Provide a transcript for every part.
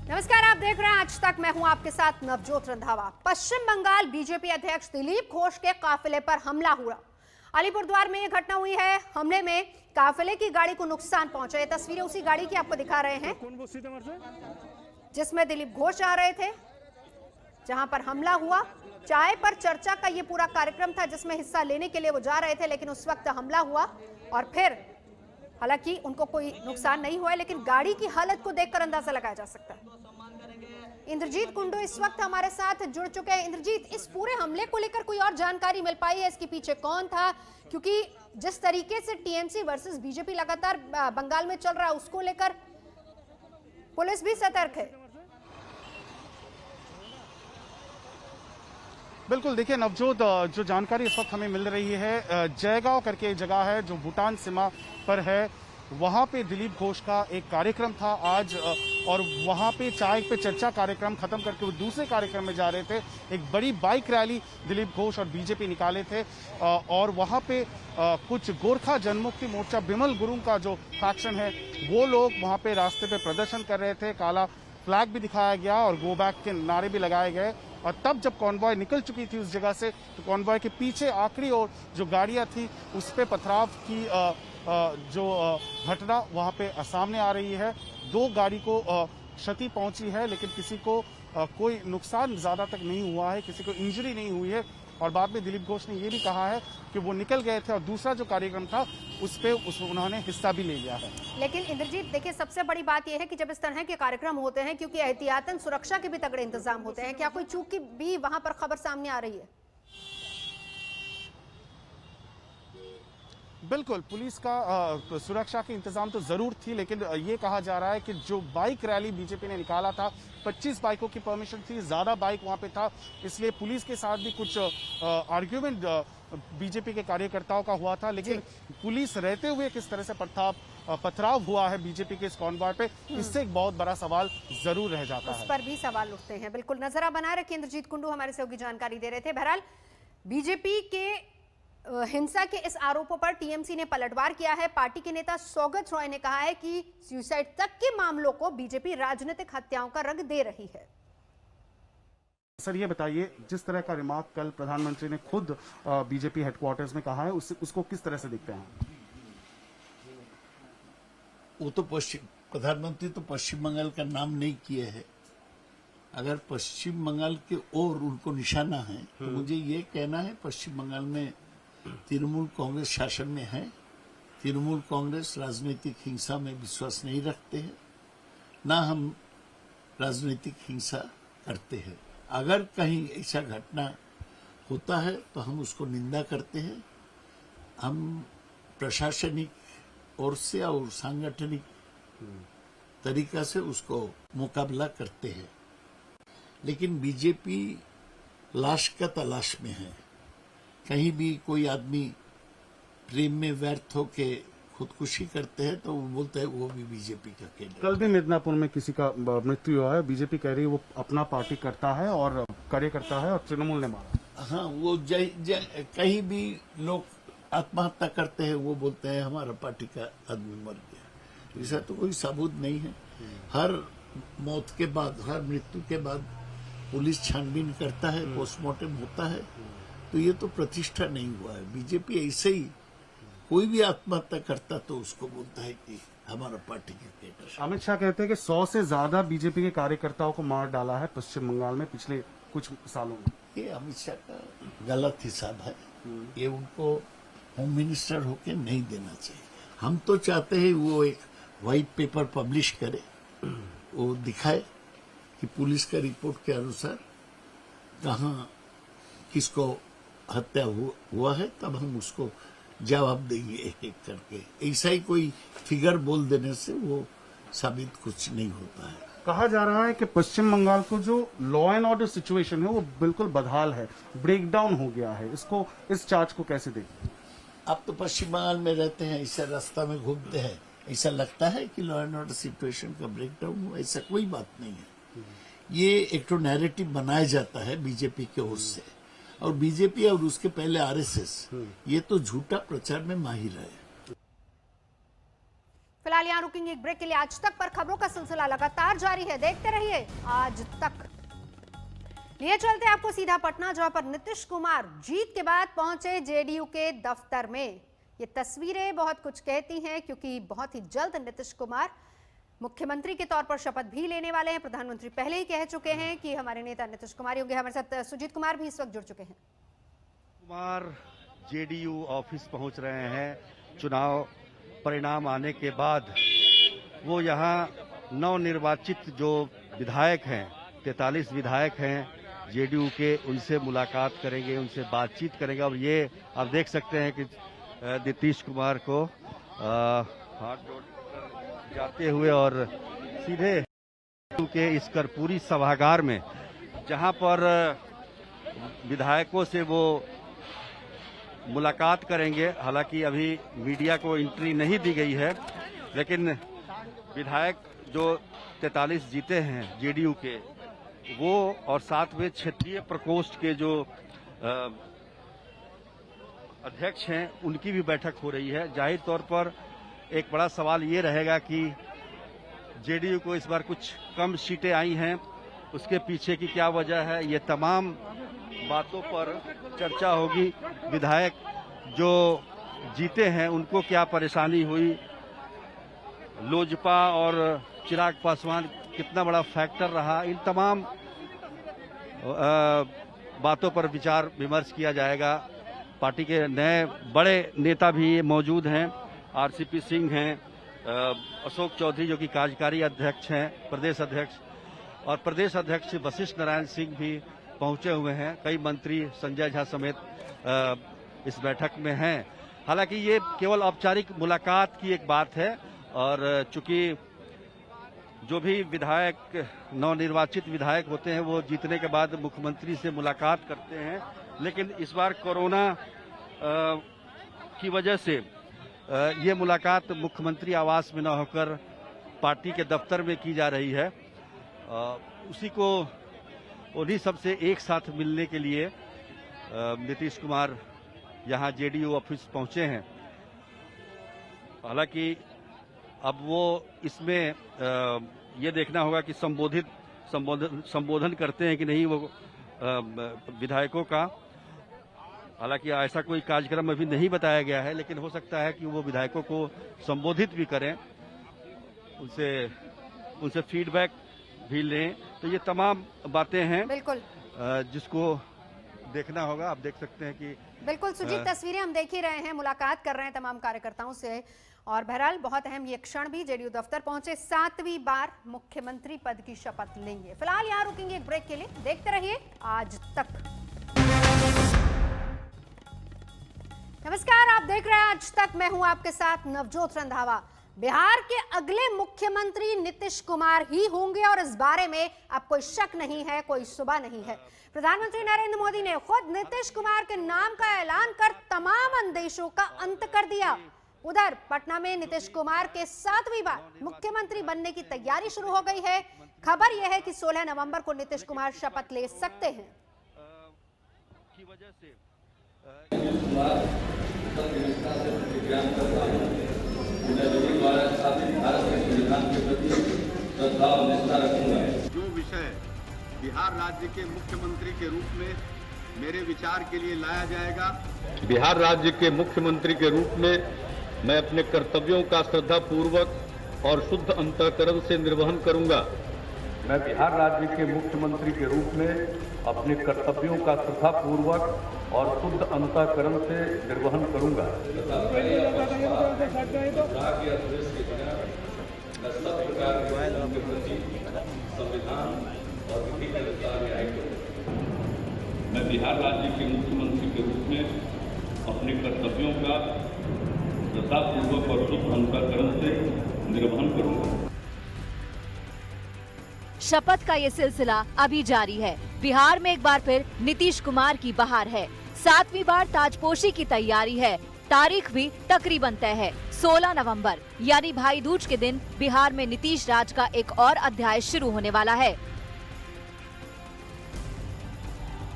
नमस्कार, आप देख रहे हैं आज तक। मैं हूं आपके साथ नवजोत रंधावा। पश्चिम बंगाल बीजेपी अध्यक्ष दिलीप घोष के काफिले पर हमला हुआ। अलीपुरद्वार में यह घटना हुई है। हमले में काफिले की गाड़ी को नुकसान पहुंचा। ये तस्वीरें उसी गाड़ी की आपको दिखा रहे हैं जिसमें दिलीप घोष आ रहे थे, जहां पर हमला हुआ। चाय पर चर्चा का ये पूरा कार्यक्रम था जिसमें हिस्सा लेने के लिए वो जा रहे थे, लेकिन उस वक्त हमला हुआ और फिर हालांकि उनको कोई नुकसान नहीं हुआ, लेकिन गाड़ी की हालत को देखकर अंदाजा लगाया जा सकता है। इंद्रजीत कुंडू इस वक्त हमारे साथ जुड़ चुके हैं। इंद्रजीत, इस पूरे हमले को लेकर कोई और जानकारी मिल पाई है? इसके पीछे कौन था? क्योंकि जिस तरीके से टीएमसी वर्सेस बीजेपी लगातार बंगाल में चल रहा है, उसको लेकर पुलिस भी सतर्क है। बिल्कुल, देखिए नवजोत, जो जानकारी इस वक्त हमें मिल रही है, जयगांव करके जगह है जो भूटान सीमा पर है। वहां पे दिलीप घोष का एक कार्यक्रम था आज, और वहां पे चाय पे चर्चा कार्यक्रम खत्म करके वो दूसरे कार्यक्रम में जा रहे थे। एक बड़ी बाइक रैली दिलीप घोष और बीजेपी निकाले थे, और वहां पे कुछ गोरखा जनमुक्ति मोर्चा बिमल गुरुंग का जो फैक्शन है वो लोग वहां पे रास्ते पे प्रदर्शन कर रहे थे। काला फ्लैग भी दिखाया गया और गो बैक के नारे भी लगाए गए। और तब जब कॉन्वॉय निकल चुकी थी उस जगह से, तो कॉन्वॉय के पीछे आखिरी और जो गाड़ियां थी उस पे पथराव की जो घटना वहां पे सामने आ रही है। 2 गाड़ी को क्षति पहुंची है, लेकिन किसी को कोई नुकसान ज्यादा तक नहीं हुआ है, किसी को इंजरी नहीं हुई है। और बाद में दिलीप घोष ने ये भी कहा है कि वो निकल गए थे और दूसरा जो कार्यक्रम था उस पे उन्होंने हिस्सा भी ले लिया है। लेकिन इंद्रजीत, देखिए सबसे बड़ी बात यह है कि जब इस तरह के कार्यक्रम होते हैं, क्योंकि एहतियातन सुरक्षा के भी तगड़े इंतजाम होते हैं, क्या कोई चूक की भी वहां पर खबर सामने आ रही है? बिल्कुल, पुलिस का सुरक्षा के इंतजाम तो जरूर थी, लेकिन ये कहा जा रहा है कि जो बाइक रैली बीजेपी ने निकाला था, 25 बाइकों की परमिशन थी, ज्यादा बाइक वहां पे था, इसलिए पुलिस के साथ भी कुछ आर्ग्यूमेंट बीजेपी के कार्यकर्ताओं का हुआ था। लेकिन पुलिस रहते हुए किस तरह से पथराव हुआ है बीजेपी के इस कॉन्वॉय पे, इससे एक बहुत बड़ा सवाल जरूर रह जाता है। उस पर भी सवाल उठते हैं। बिल्कुल, नजर बनाए रखिए। इंद्रजीत कुंडू हमारे सहयोगी जानकारी दे रहे थे। बहरहाल बीजेपी के हिंसा के इस आरोपों पर टीएमसी ने पलटवार किया है। पार्टी के नेता सौगत रॉय ने कहा है कि सुसाइड तक के मामलों को बीजेपी राजनीतिक हत्याओं का रंग दे रही है। सर, ये बताइए, जिस तरह का रिमार्क कल प्रधानमंत्री ने खुद बीजेपी हेडक्वार्टर्स में कहा है, उसको किस तरह से देखते हैं? वो तो प्रधानमंत्री तो पश्चिम बंगाल का नाम नहीं किए हैं। अगर पश्चिम बंगाल के और उनको निशाना है तो मुझे ये कहना है, पश्चिम बंगाल में तृणमूल कांग्रेस शासन में है। तृणमूल कांग्रेस राजनीतिक हिंसा में विश्वास नहीं रखते हैं, ना हम राजनीतिक हिंसा करते हैं। अगर कहीं ऐसा घटना होता है तो हम उसको निंदा करते हैं। हम प्रशासनिक ओर से और सांगठनिक तरीका से उसको मुकाबला करते हैं। लेकिन बीजेपी लाश का तलाश में है। कहीं भी कोई आदमी प्रेम में व्यर्थ होके खुदकुशी करते हैं तो वो बोलते हैं वो भी बीजेपी का खेल है। कल भी मिदनापुर में किसी का मृत्यु हुआ है। बीजेपी कह रही है वो अपना पार्टी करता है और कार्यकर्ता है और तृणमूल ने मारा। हाँ, वो कहीं भी लोग आत्महत्या करते हैं, वो बोलते हैं हमारा पार्टी का आदमी मर गया। ऐसा तो कोई सबूत नहीं है। हर मौत के बाद, हर मृत्यु के बाद पुलिस छानबीन करता है, पोस्टमार्टम होता है, तो ये तो प्रतिष्ठा नहीं हुआ है। बीजेपी ऐसे ही कोई भी आत्महत्या करता तो उसको बोलता है कि हमारा पार्टी का कैडर। अमित शाह कहते हैं कि 100 से ज्यादा बीजेपी के कार्यकर्ताओं को मार डाला है पश्चिम बंगाल में पिछले कुछ सालों में। ये अमित शाह का गलत हिसाब है। ये उनको होम मिनिस्टर होके नहीं देना चाहिए। हम तो चाहते हैं वो एक व्हाइट पेपर पब्लिश करे, वो दिखाए कि पुलिस का रिपोर्ट के अनुसार कहाँ किसको हत्या हुआ है, तब हम उसको जवाब देंगे एक एक करके। ऐसा ही कोई फिगर बोल देने से वो साबित कुछ नहीं होता है। कहा जा रहा है कि पश्चिम बंगाल को जो लॉ एंड ऑर्डर सिचुएशन है वो बिल्कुल बदहाल है, ब्रेकडाउन हो गया है। इस चार्ज को कैसे देखते हैं? आप तो पश्चिम बंगाल में रहते हैं, ऐसा रास्ता में घूमते हैं, ऐसा लगता है कि लॉ एंड ऑर्डर सिचुएशन का ब्रेकडाउन हो? ऐसा कोई बात नहीं है। ये एक तो नैरेटिव बनाया जाता है बीजेपी की ओर से, और बीजेपी और उसके पहले आरएसएस ये तो झूठा प्रचार में माहिर है। फिलहाल यहाँ रुकेंगे एक ब्रेक के लिए। आज तक पर खबरों का सिलसिला लगातार जारी है, देखते रहिए आज तक। लिए चलते आपको सीधा पटना, जहां पर नीतीश कुमार जीत के बाद पहुंचे जेडीयू के दफ्तर में। ये तस्वीरें बहुत कुछ कहती हैं, क्योंकि बहुत ही जल्द नीतीश कुमार मुख्यमंत्री के तौर पर शपथ भी लेने वाले हैं। प्रधानमंत्री पहले ही कह चुके हैं कि हमारे नेता नीतीश कुमार होंगे। हमारे साथ सुजीत कुमार भी इस वक्त जुड़ चुके हैं। कुमार जेडीयू ऑफिस पहुंच रहे हैं। चुनाव परिणाम आने के बाद वो यहाँ नवनिर्वाचित जो विधायक हैं, 43 विधायक हैं जेडीयू के, उनसे मुलाकात करेंगे, उनसे बातचीत करेंगे। और ये आप देख सकते हैं कि नीतीश कुमार को हाथ जोड़कर जाते हुए और सीधे के इस कर्पूरी सभागार में, जहां पर विधायकों से वो मुलाकात करेंगे। हालांकि अभी मीडिया को एंट्री नहीं दी गई है, लेकिन विधायक जो 43 जीते हैं जेडीयू के, वो और साथ में क्षेत्रीय प्रकोष्ठ के जो अध्यक्ष हैं, उनकी भी बैठक हो रही है। जाहिर तौर पर एक बड़ा सवाल ये रहेगा कि जेडीयू को इस बार कुछ कम सीटें आई हैं, उसके पीछे की क्या वजह है। ये तमाम बातों पर चर्चा होगी। विधायक जो जीते हैं उनको क्या परेशानी हुई, लोजपा और चिराग पासवान कितना बड़ा फैक्टर रहा, इन तमाम बातों पर विचार विमर्श किया जाएगा। पार्टी के नए बड़े नेता भी मौजूद हैं। आरसीपी सिंह हैं, अशोक चौधरी जो कि कार्यकारी अध्यक्ष हैं, प्रदेश अध्यक्ष, और प्रदेश अध्यक्ष वशिष्ठ नारायण सिंह भी पहुंचे हुए हैं। कई मंत्री संजय झा समेत इस बैठक में हैं। हालांकि ये केवल औपचारिक मुलाकात की एक बात है, और चूंकि जो भी विधायक, नवनिर्वाचित विधायक होते हैं, वो जीतने के बाद मुख्यमंत्री से मुलाकात करते हैं। लेकिन इस बार कोरोना की वजह से ये मुलाकात मुख्यमंत्री आवास में न होकर पार्टी के दफ्तर में की जा रही है। उसी को उन्हीं सबसे एक साथ मिलने के लिए नीतीश कुमार यहाँ जेडीयू ऑफिस पहुंचे हैं। हालांकि अब वो इसमें ये देखना होगा कि संबोधन करते हैं कि नहीं वो विधायकों का। हालांकि ऐसा कोई कार्यक्रम अभी नहीं बताया गया है, लेकिन हो सकता है कि वो विधायकों को संबोधित भी करें, उनसे फीडबैक भी लें। तो ये तमाम बातें हैं बिल्कुल जिसको देखना होगा। आप देख सकते हैं कि बिल्कुल सुजीत, तस्वीरें हम देख ही रहे हैं, मुलाकात कर रहे हैं तमाम कार्यकर्ताओं से। और बहरहाल बहुत अहम ये क्षण भी, जेडीयू दफ्तर पहुंचे, 7वीं बार मुख्यमंत्री पद की शपथ लेंगे। फिलहाल यहाँ रुकेंगे एक ब्रेक के लिए, देखते रहिए आज तक। नमस्कार, आप देख रहे हैं आज तक, मैं हूं आपके साथ नवजोत रंधावा। बिहार के अगले मुख्यमंत्री नीतीश कुमार ही होंगे, और इस बारे में अब कोई शक नहीं है, कोई सुबह नहीं है। प्रधानमंत्री नरेंद्र मोदी ने खुद नीतीश कुमार के नाम का ऐलान कर तमाम अंदेशों का अंत कर दिया। उधर पटना में नीतीश कुमार के 7वीं बार मुख्यमंत्री बनने की तैयारी शुरू हो गई है। खबर यह है कि 16 नवंबर को नीतीश कुमार शपथ ले सकते हैं। की वजह से जो विषय बिहार राज्य के मुख्यमंत्री के रूप में मेरे विचार के लिए लाया जाएगा, बिहार राज्य के मुख्यमंत्री के रूप में मैं अपने कर्तव्यों का श्रद्धापूर्वक और शुद्ध अंतःकरण से निर्वहन करूंगा। मैं बिहार राज्य के मुख्यमंत्री के रूप में अपने कर्तव्यों का श्रद्धापूर्वक और शुद्ध अंतःकरण से निर्वहन करूंगा। मैं बिहार राज्य के मुख्यमंत्री के रूप में अपने कर्तव्यों का श्रद्धापूर्वक और शुद्ध अंतःकरण से निर्वहन करूंगा। शपथ का ये सिलसिला अभी जारी है। बिहार में एक बार फिर नीतीश कुमार की बहार है। 7वीं बार ताजपोशी की तैयारी है। तारीख भी तकरीबन तय है, 16 नवंबर यानी भाई दूज के दिन बिहार में नीतीश राज का एक और अध्याय शुरू होने वाला है।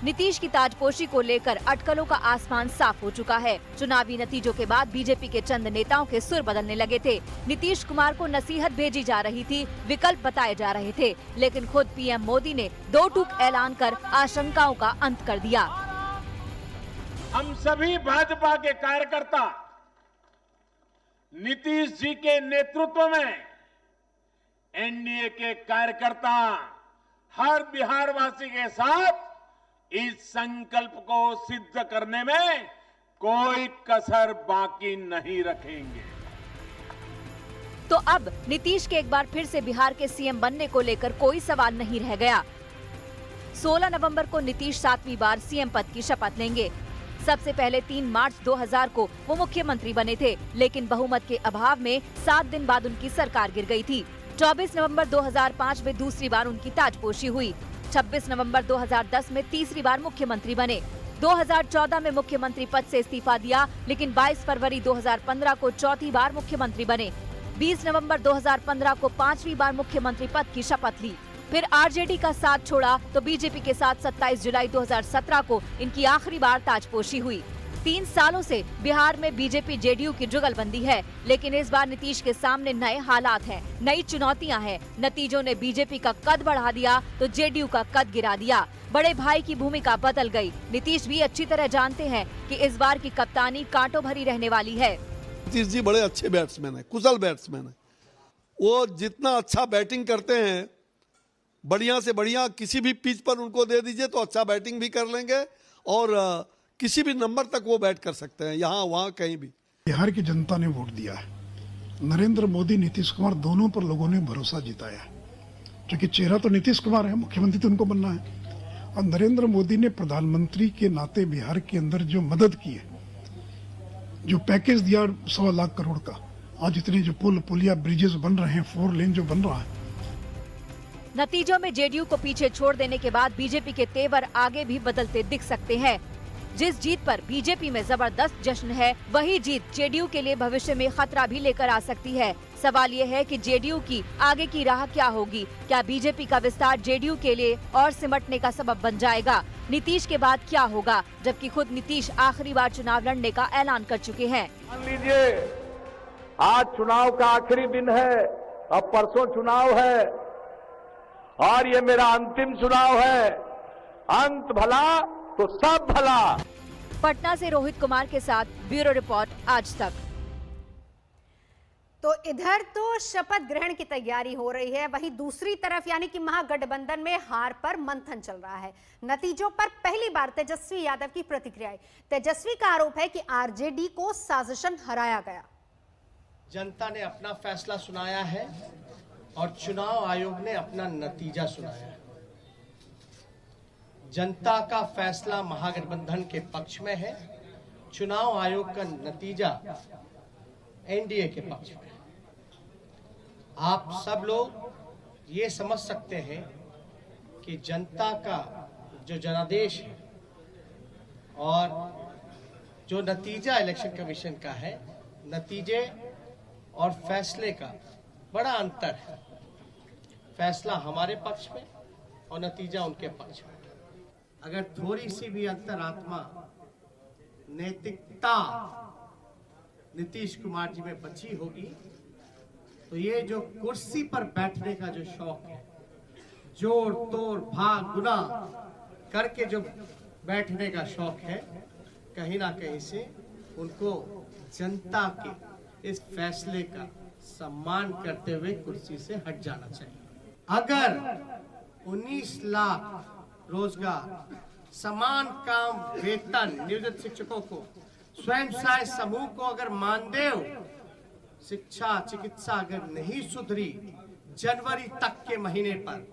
नीतीश की ताजपोशी को लेकर अटकलों का आसमान साफ हो चुका है। चुनावी नतीजों के बाद बीजेपी के चंद नेताओं के सुर बदलने लगे थे। नीतीश कुमार को नसीहत भेजी जा रही थी, विकल्प बताए जा रहे थे, लेकिन खुद पीएम मोदी ने दो टूक ऐलान कर आशंकाओं का अंत कर दिया। हम सभी भाजपा के कार्यकर्ता नीतीश जी के नेतृत्व में एनडीए के कार्यकर्ता हर बिहारवासी के साथ इस संकल्प को सिद्ध करने में कोई कसर बाकी नहीं रखेंगे। तो अब नीतीश के एक बार फिर से बिहार के सीएम बनने को लेकर कोई सवाल नहीं रह गया। 16 नवंबर को नीतीश 7वीं बार सीएम पद की शपथ लेंगे। सबसे पहले 3 मार्च 2000 को वो मुख्यमंत्री बने थे, लेकिन बहुमत के अभाव में 7 दिन बाद उनकी सरकार गिर गई थी। 24 नवंबर 2005 में दूसरी बार उनकी ताजपोशी हुई। 26 नवंबर 2010 में तीसरी बार मुख्यमंत्री बने। 2014 में मुख्यमंत्री पद से इस्तीफा दिया, लेकिन 22 फरवरी 2015 को चौथी बार मुख्यमंत्री बने। 20 नवंबर 2015 को 5वीं बार मुख्यमंत्री पद की शपथ ली। फिर आरजेडी का साथ छोड़ा तो बीजेपी के साथ 27 जुलाई 2017 को इनकी आखिरी बार ताजपोशी हुई। 3 सालों से बिहार में बीजेपी जेडीयू की जुगलबंदी है, लेकिन इस बार नीतीश के सामने नए हालात हैं, नई चुनौतियां हैं। नतीजों ने बीजेपी का कद बढ़ा दिया तो जेडीयू का कद गिरा दिया। बड़े भाई की भूमिका बदल गई। नीतीश भी अच्छी तरह जानते हैं कि इस बार की कप्तानी कांटों भरी रहने वाली है। नीतीश जी बड़े अच्छे बैट्समैन है, कुशल बैट्समैन है। वो जितना अच्छा बैटिंग करते हैं, बढ़िया से बढ़िया किसी भी पिच पर उनको दे दीजिए तो अच्छा बैटिंग भी कर लेंगे और किसी भी नंबर तक वो बैट कर सकते हैं, यहाँ वहाँ कहीं भी। बिहार की जनता ने वोट दिया है। नरेंद्र मोदी, नीतीश कुमार दोनों पर लोगों ने भरोसा जिताया है, क्योंकि चेहरा तो नीतीश कुमार है, मुख्यमंत्री तो उनको बनना है। और नरेंद्र मोदी ने प्रधानमंत्री के नाते बिहार के अंदर जो मदद की है, जो पैकेज दिया 1.25 लाख करोड़ का, आज इतने जो पुल पुलिया ब्रिजेस बन रहे हैं, 4 लेन जो बन रहा है। नतीजों में जेडीयू को पीछे छोड़ देने के बाद बीजेपी के तेवर आगे भी बदलते दिख सकते हैं। जिस जीत पर बीजेपी में जबरदस्त जश्न है, वही जीत जेडीयू के लिए भविष्य में खतरा भी लेकर आ सकती है। सवाल ये है कि जेडीयू की आगे की राह क्या होगी? क्या बीजेपी का विस्तार जेडीयू के लिए और सिमटने का सबब बन जाएगा? नीतीश के बाद क्या होगा, जबकि खुद नीतीश आखिरी बार चुनाव लड़ने का ऐलान कर चुके हैं। मान लीजिए आज चुनाव का आखिरी दिन है, अब परसों चुनाव है और ये मेरा अंतिम चुनाव है। अंत भला तो सब भला। पटना से रोहित कुमार के साथ ब्यूरो रिपोर्ट आज तक। तो इधर तो शपथ ग्रहण की तैयारी हो रही है, वहीं दूसरी तरफ यानी कि महागठबंधन में हार पर मंथन चल रहा है। नतीजों पर पहली बार तेजस्वी यादव की प्रतिक्रिया। तेजस्वी का आरोप है कि आरजेडी को साजिशन हराया गया। जनता ने अपना फैसला सुनाया है और चुनाव आयोग ने अपना नतीजा सुनाया है। जनता का फैसला महागठबंधन के पक्ष में है, चुनाव आयोग का नतीजा एनडीए के पक्ष में। आप सब लोग ये समझ सकते हैं कि जनता का जो जनादेश है और जो नतीजा इलेक्शन कमीशन का है, नतीजे और फैसले का बड़ा अंतर है। फैसला हमारे पक्ष में और नतीजा उनके पक्ष में। अगर थोड़ी सी भी अंतरात्मा नैतिकता नीतीश कुमार जी में बची होगी तो ये जो कुर्सी पर बैठने का जो शौक है, जोड़ तोड़ भाग गुना करके जो बैठने का शौक है, कहीं ना कहीं से उनको जनता के इस फैसले का सम्मान करते हुए कुर्सी से हट जाना चाहिए। अगर 19 लाख रोजगार, समान काम, वेतन नियोजित शिक्षकों को, स्वयं सहायता समूह को अगर मानदेय, शिक्षा, चिकित्सा अगर नहीं सुधरी जनवरी तक के महीने पर,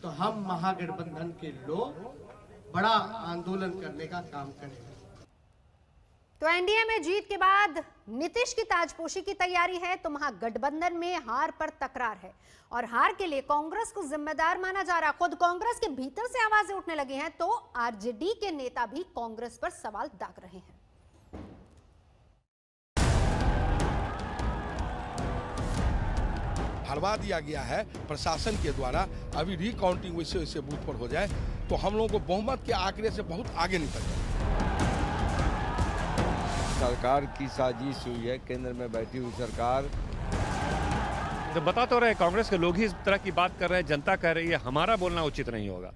तो हम महागठबंधन के लोग बड़ा आंदोलन करने का काम करेंगे। तो एनडीए में जीत के बाद नीतीश की ताजपोशी की तैयारी है, तो महागठबंधन में हार पर तकरार है और हार के लिए कांग्रेस को जिम्मेदार माना जा रहा। खुद कांग्रेस के भीतर से आवाजें उठने लगी हैं, तो आरजेडी के नेता भी कांग्रेस पर सवाल दाग रहे हैं। हरवा दिया गया है प्रशासन के द्वारा। अभी रिकाउंटिंग वैसे वैसे बूथ पर हो जाए तो हम लोगों को बहुमत के आंकड़े से बहुत आगे निकल जाए। सरकार की साजिश हुई है, केंद्र में बैठी हुई सरकार। तो बता तो रहे कांग्रेस के लोग ही इस तरह की बात कर रहे हैं, जनता कह रही है, हमारा बोलना उचित नहीं होगा।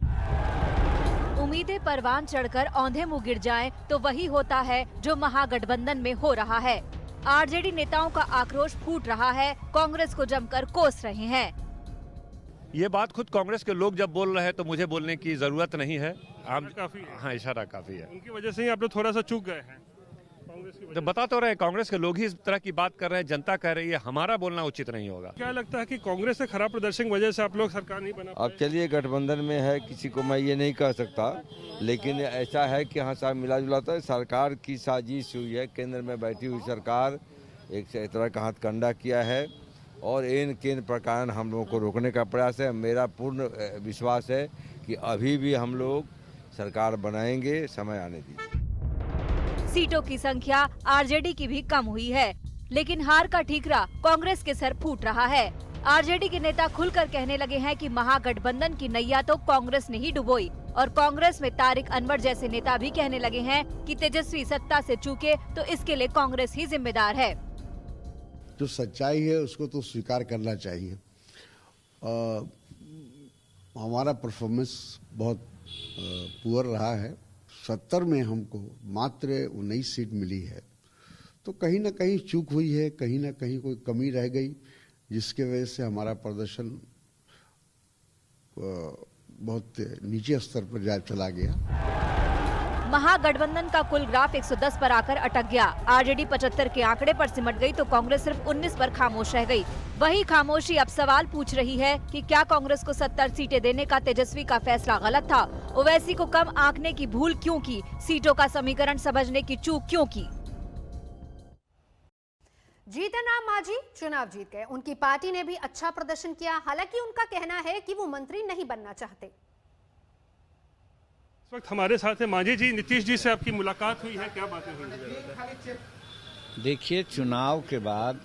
उम्मीदें परवान चढ़कर औंधे मुंह गिर जाएं तो वही होता है जो महागठबंधन में हो रहा है। आरजेडी नेताओं का आक्रोश फूट रहा है, कांग्रेस को जमकर कोस रहे हैं। ये बात खुद कांग्रेस के लोग जब बोल रहे हैं तो मुझे बोलने की जरूरत नहीं है। आम काफी है। हाँ, इशारा काफी है। उनकी वजह से ही आप लोग थोड़ा सा चूक गए हैं। तो बता तो रहे कांग्रेस के लोग ही इस तरह की बात कर रहे हैं, जनता कह रही है, हमारा बोलना उचित नहीं होगा। क्या लगता है कि कांग्रेस से खराब प्रदर्शन की वजह से आप लोग सरकार नहीं बना पाए? अब चलिए, गठबंधन में है, किसी को मैं ये नहीं कह सकता, लेकिन ऐसा है कि हाँ साहब मिला जुला था। सरकार की साजिश हुई है, केंद्र में बैठी हुई सरकार एक तरह का हथकंडा किया है और इन केंद्र प्रकार हम लोगों को रोकने का प्रयास है। मेरा पूर्ण विश्वास है कि अभी भी हम लोग सरकार बनाएंगे, समय आने दीजिए। सीटों की संख्या आरजेडी की भी कम हुई है, लेकिन हार का ठीकरा कांग्रेस के सर फूट रहा है। आरजेडी के नेता खुलकर कहने लगे हैं कि महागठबंधन की नैया तो कांग्रेस ने ही डुबोई, और कांग्रेस में तारिक अनवर जैसे नेता भी कहने लगे हैं कि तेजस्वी सत्ता से चूके तो इसके लिए कांग्रेस ही जिम्मेदार है। जो सच्चाई है उसको तो स्वीकार करना चाहिए। हमारा परफॉर्मेंस बहुत पुअर रहा है। 70 में हमको मात्र 19 सीट मिली है, तो कहीं ना कहीं चूक हुई है, कहीं ना कहीं कोई कमी रह गई, जिसके वजह से हमारा प्रदर्शन बहुत नीचे स्तर पर जा चला गया। महागठबंधन का कुल ग्राफ 110 पर आकर अटक गया। आरजेडी 75 के आंकड़े पर सिमट गई तो कांग्रेस सिर्फ 19 पर खामोश रह गई। वही खामोशी अब सवाल पूछ रही है कि क्या कांग्रेस को 70 सीटें देने का तेजस्वी का फैसला गलत था? ओवैसी को कम आंकने की भूल क्यों की? सीटों का समीकरण समझने की चूक क्यों की? जीतनराम मांझी चुनाव जीत गए, उनकी पार्टी ने भी अच्छा प्रदर्शन किया। हालांकि उनका कहना है कि वो मंत्री नहीं बनना चाहते। इस वक्त हमारे साथ है मांझी जी। नीतीश जी से आपकी मुलाकात हुई है, क्या बातें हुई? देखिए, चुनाव के बाद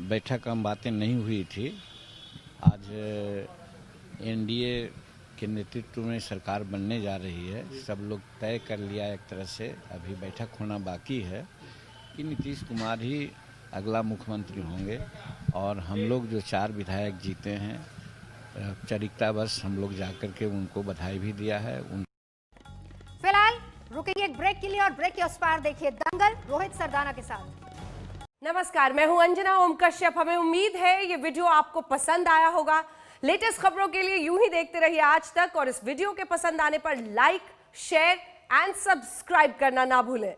बैठक में बातें नहीं हुई थी। आज एनडीए के नेतृत्व में सरकार बनने जा रही है, सब लोग तय कर लिया एक तरह से। अभी बैठक होना बाकी है कि नीतीश कुमार ही अगला मुख्यमंत्री होंगे, और हम लोग जो 4 विधायक जीते हैं, औपचारिकतावश हम लोग जाकर के उनको बधाई भी दिया है। फिलहाल रुकेंगे एक ब्रेक के लिए, और ब्रेक के उस पार देखिए दंगल रोहित सरदाना के साथ। नमस्कार, मैं हूं अंजना ओम कश्यप। हमें उम्मीद है ये वीडियो आपको पसंद आया होगा। लेटेस्ट खबरों के लिए यूं ही देखते रहिए आज तक, और इस वीडियो के पसंद आने पर लाइक, शेयर एंड सब्सक्राइब करना ना भूलें।